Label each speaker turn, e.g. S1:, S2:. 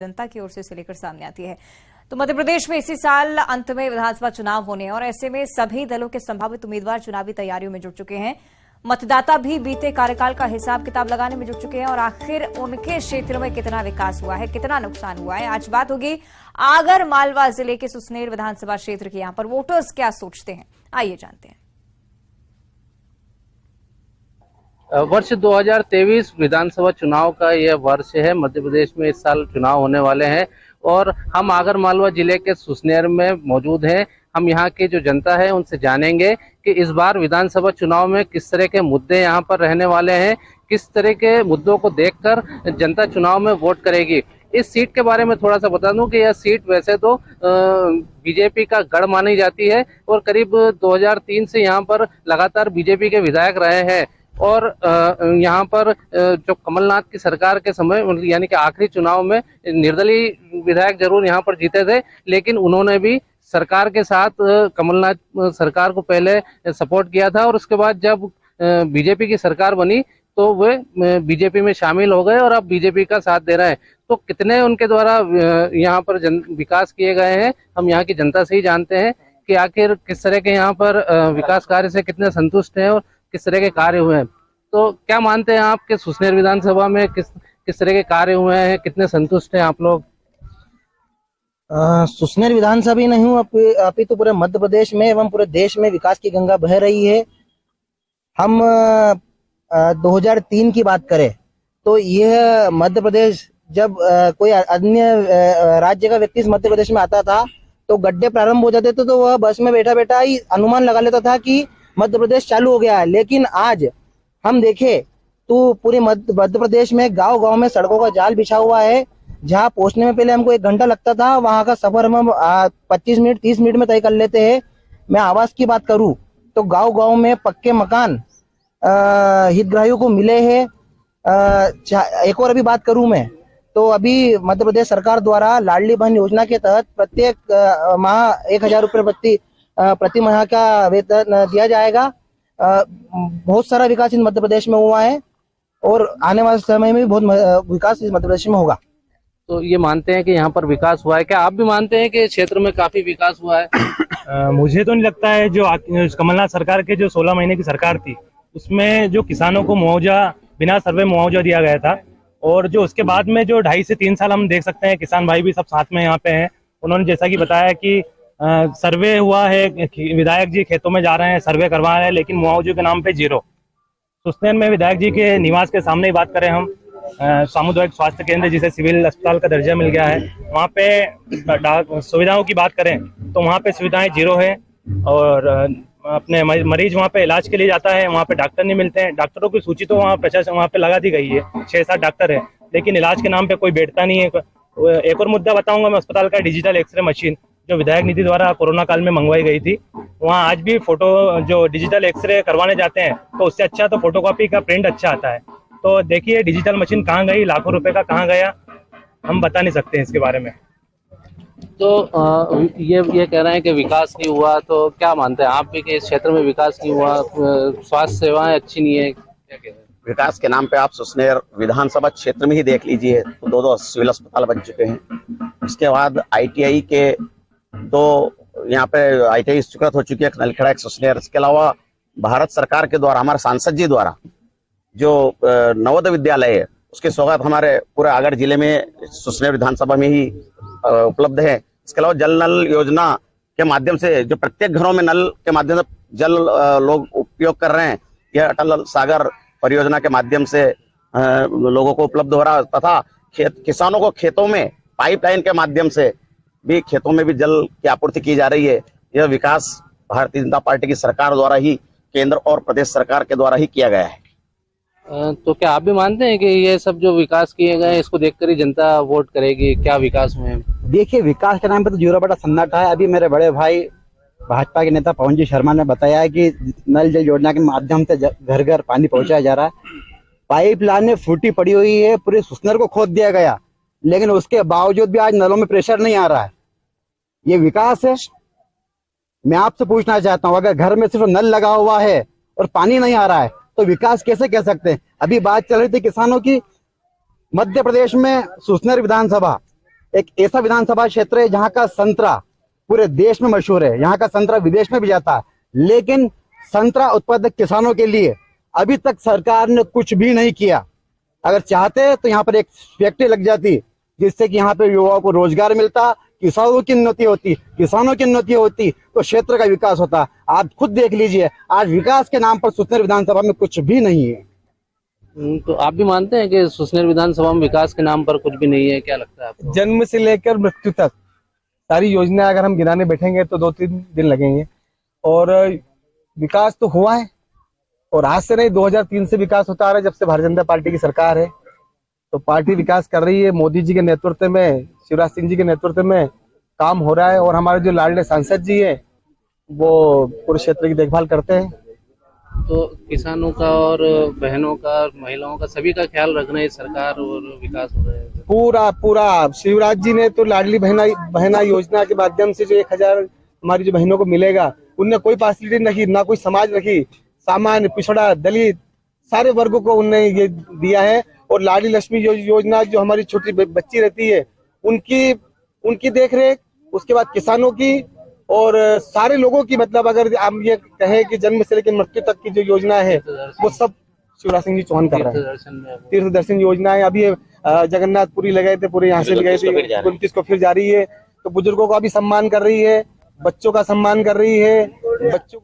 S1: जनता की ओर से इसे लेकर सामने आती है। तो मध्य प्रदेश में इसी साल अंत में विधानसभा चुनाव होने हैं और ऐसे में सभी दलों के संभावित उम्मीदवार चुनावी तैयारियों में जुट चुके हैं। मतदाता भी बीते कार्यकाल का हिसाब किताब लगाने में जुट चुके हैं और आखिर उनके क्षेत्रों में कितना विकास हुआ है, कितना नुकसान हुआ है, आज बात होगी आगर मालवा जिले के सुसनेर विधानसभा क्षेत्र के। यहां पर वोटर्स क्या सोचते हैं, आइए जानते हैं।
S2: वर्ष 2023 विधानसभा चुनाव का यह वर्ष है। मध्य प्रदेश में इस साल चुनाव होने वाले हैं और हम आगर मालवा जिले के सुसनेर में मौजूद हैं। हम यहाँ की जो जनता है उनसे जानेंगे कि इस बार विधानसभा चुनाव में किस तरह के मुद्दे यहाँ पर रहने वाले हैं, किस तरह के मुद्दों को देखकर जनता चुनाव में वोट करेगी। इस सीट के बारे में थोड़ा सा बता दूं कि यह सीट वैसे तो बीजेपी का गढ़ मानी जाती है और करीब 2003 से यहाँ पर लगातार बीजेपी के विधायक रहे हैं और यहाँ पर जो कमलनाथ की सरकार के समय यानी कि आखिरी चुनाव में निर्दलीय विधायक जरूर यहाँ पर जीते थे, लेकिन उन्होंने भी सरकार के साथ कमलनाथ सरकार को पहले सपोर्ट किया था और उसके बाद जब बीजेपी की सरकार बनी तो वे बीजेपी में शामिल हो गए और अब बीजेपी का साथ दे रहे हैं। तो कितने उनके द्वारा यहाँ पर विकास किए गए हैं, हम यहाँ की जनता से ही जानते हैं कि आखिर किस तरह के यहाँ पर विकास कार्य से कितने संतुष्ट हैं और किस तरह के कार्य हुए हैं। तो क्या मानते हैं आप कि सुसनेर विधानसभा में किस तरह के कार्य हुए हैं, कितने संतुष्ट हैं आप लोग?
S3: सुसनेर विधानसभा ही नहीं हूँ, अभी तो पूरे मध्य प्रदेश में एवं पूरे देश में विकास की गंगा बह रही है। हम 2003 की बात करें तो यह मध्य प्रदेश जब कोई अन्य राज्य का व्यक्ति मध्य प्रदेश में आता था तो गड्ढे प्रारंभ हो जाते थे तो वह बस में बैठा बैठा ही अनुमान लगा लेता था कि मध्य प्रदेश चालू हो गया है। लेकिन आज हम देखें तो पूरे मध्य प्रदेश में गांव-गांव में सड़कों का जाल बिछा हुआ है। जहां पहुंचने में पहले हमको 1 घंटा लगता था, वहां का सफर हम 25 मिनट 30 मिनट में तय कर लेते हैं। मैं आवास की बात करूं तो गांव-गांव में पक्के मकान हितग्राहियों को मिले हैं। एक और अभी बात करूं मैं तो अभी मध्य प्रदेश सरकार द्वारा लाडली बहन योजना के तहत प्रत्येक माह 1000 रुपये प्रति माह का वेतन दिया जाएगा। बहुत सारा विकास इन मध्य प्रदेश में हुआ है और आने वाले समय में भी बहुत विकास इस मध्य प्रदेश में होगा।
S2: तो ये मानते हैं कि यहाँ पर विकास हुआ है, क्या आप भी मानते हैं कि क्षेत्र में काफी विकास हुआ है?
S4: मुझे तो नहीं लगता है। जो कमलनाथ सरकार के जो 16 महीने की सरकार थी उसमें जो किसानों को मुआवजा बिना सर्वे मुआवजा दिया गया था और जो उसके बाद में जो 2.5 से 3 साल हम देख सकते हैं किसान भाई भी सब साथ में यहाँ पे हैं। उन्होंने जैसा कि बताया कि सर्वे हुआ है, विधायक जी खेतों में जा रहे हैं, सर्वे करवा रहे हैं, लेकिन मुआवजे के नाम पे 0। सुसनेर में विधायक जी के निवास के सामने ही बात करें हम, सामुदायिक स्वास्थ्य केंद्र जिसे सिविल अस्पताल का दर्जा मिल गया है, वहाँ पे सुविधाओं की बात करें तो वहाँ पे सुविधाएं 0 है और अपने मरीज वहाँ पे इलाज के लिए जाता है, वहाँ पे डॉक्टर नहीं मिलते हैं। डॉक्टरों की सूची तो वहाँ प्रशासन वहाँ पे लगा दी गई है, 6-7 डॉक्टर है, लेकिन इलाज के नाम पे कोई बैठता नहीं है। एक और मुद्दा बताऊंगा मैं, अस्पताल का डिजिटल एक्सरे मशीन जो विधायक निधि द्वारा कोरोना काल में मंगवाई गई थी, वहाँ आज भी फोटो जो डिजिटल एक्सरे करवाने जाते हैं तो उससे अच्छा तो फोटोकॉपी का प्रिंट अच्छा आता है। तो देखिए डिजिटल मशीन कहाँ गई, लाखों रुपए का कहाँ गया, हम बता नहीं सकते हैं इसके बारे में।
S2: तो ये कह रहे हैं कि विकास नहीं हुआ, तो क्या मानते हैं आप भी कि इस क्षेत्र में विकास नहीं हुआ, स्वास्थ्य सेवाएं अच्छी नहीं है, क्या कह रहे हैं?
S5: विकास के नाम पे आप सुसनेर विधानसभा क्षेत्र में ही देख लीजिए तो 2 सिविल अस्पताल बन चुके हैं। इसके बाद ITI के 2 यहाँ पे ITI स्वीकृत हो चुकी है, एक नलखेड़ा एक सुसनेर। इसके अलावा भारत सरकार के द्वारा हमारे सांसद जी द्वारा जो नवोदय विद्यालय है उसके सौगात हमारे पूरे आगर जिले में सुसनेर विधानसभा में ही उपलब्ध है। इसके अलावा जल नल योजना के माध्यम से जो प्रत्येक घरों में नल के माध्यम से जल लोग उपयोग कर रहे हैं, यह अटल सागर परियोजना के माध्यम से लोगों को उपलब्ध हो रहा है तथा किसानों को खेतों में पाइपलाइन के माध्यम से भी खेतों में भी जल की आपूर्ति की जा रही है। यह विकास भारतीय जनता पार्टी की सरकार द्वारा ही, केंद्र और प्रदेश सरकार के द्वारा ही किया गया है।
S2: तो क्या आप भी मानते हैं कि ये सब जो विकास किए गए इसको देखकर ही जनता वोट करेगी? क्या विकास हुए हैं?
S3: देखिए विकास के नाम पे तो 0 बटा सन्नाटा है। अभी मेरे बड़े भाई भाजपा के नेता पवन जी शर्मा ने बताया है कि नल जल योजना के माध्यम से घर घर पानी पहुंचाया जा रहा है। पाइपलाइनें फूटी पड़ी हुई है, पूरे सुसनेर को खोद दिया गया, लेकिन उसके बावजूद भी आज नलों में प्रेशर नहीं आ रहा है। ये विकास है? मैं आपसे पूछना चाहता हूँ, अगर घर में सिर्फ नल लगा हुआ है और पानी नहीं आ रहा है तो विकास कैसे कह सकते हैं? अभी बात चल रही थी किसानों की। मध्य प्रदेश में सुसनेर विधानसभा
S6: एक ऐसा विधानसभा क्षेत्र है जहाँ का संतरा पूरे देश में मशहूर है, यहाँ का संतरा विदेश में भी जाता है, लेकिन संतरा उत्पादक किसानों के लिए अभी तक सरकार ने कुछ भी नहीं किया। अगर चाहते तो यहाँ पर एक फैक्ट्री लग जाती जिससे कि यहाँ पे युवाओं को रोजगार मिलता, किसानों की उन्नति होती, किसानों की उन्नति होती तो क्षेत्र का विकास होता। आप खुद देख लीजिए, आज विकास के नाम पर सुसनेर विधानसभा में कुछ भी नहीं है।
S2: तो आप भी मानते हैं कि सुसनेर विधानसभा में विकास के नाम पर कुछ भी नहीं है? क्या लगता है आपको?
S7: जन्म से लेकर मृत्यु तक सारी योजना अगर हम गिनाने बैठेंगे तो 2-3 दिन लगेंगे। और विकास तो हुआ है, और आज से नहीं, 2003 से विकास होता आ रहा है, जब से भारतीय जनता पार्टी की सरकार है। तो पार्टी विकास कर रही है, मोदी जी के नेतृत्व में, शिवराज सिंह जी के नेतृत्व में काम हो रहा है। और हमारे जो लाडले सांसद जी है वो पूरे क्षेत्र की देखभाल करते हैं।
S2: तो किसानों का और बहनों का, महिलाओं का, सभी का ख्याल रखना है सरकार और विकास हो रहा है।
S7: पूरा शिवराज जी ने तो लाडली बहना योजना के माध्यम से जो 1000 हमारी जो बहनों को मिलेगा, उनने कोई फैसिलिटी रखी, ना कोई समाज रखी, सामान्य, पिछड़ा, दलित सारे वर्गों को उनने ये दिया है। और लाडली लक्ष्मी योजना जो हमारी छोटी बच्ची रहती है उनकी देखरेख, उसके बाद किसानों की और सारे लोगों की, मतलब अगर हम ये कहें कि जन्म से लेकर मृत्यु तक की जो योजना है वो सब शिवराज सिंह जी चौहान कर रहे हैं। तीर्थ दर्शन योजना है, अभी जगन्नाथपुरी लगाए थे, पूरे यहाँ से लगाए थे, 29 को फिर जारी है। तो बुजुर्गों का भी सम्मान कर रही है, बच्चों का सम्मान कर रही है, बच्चों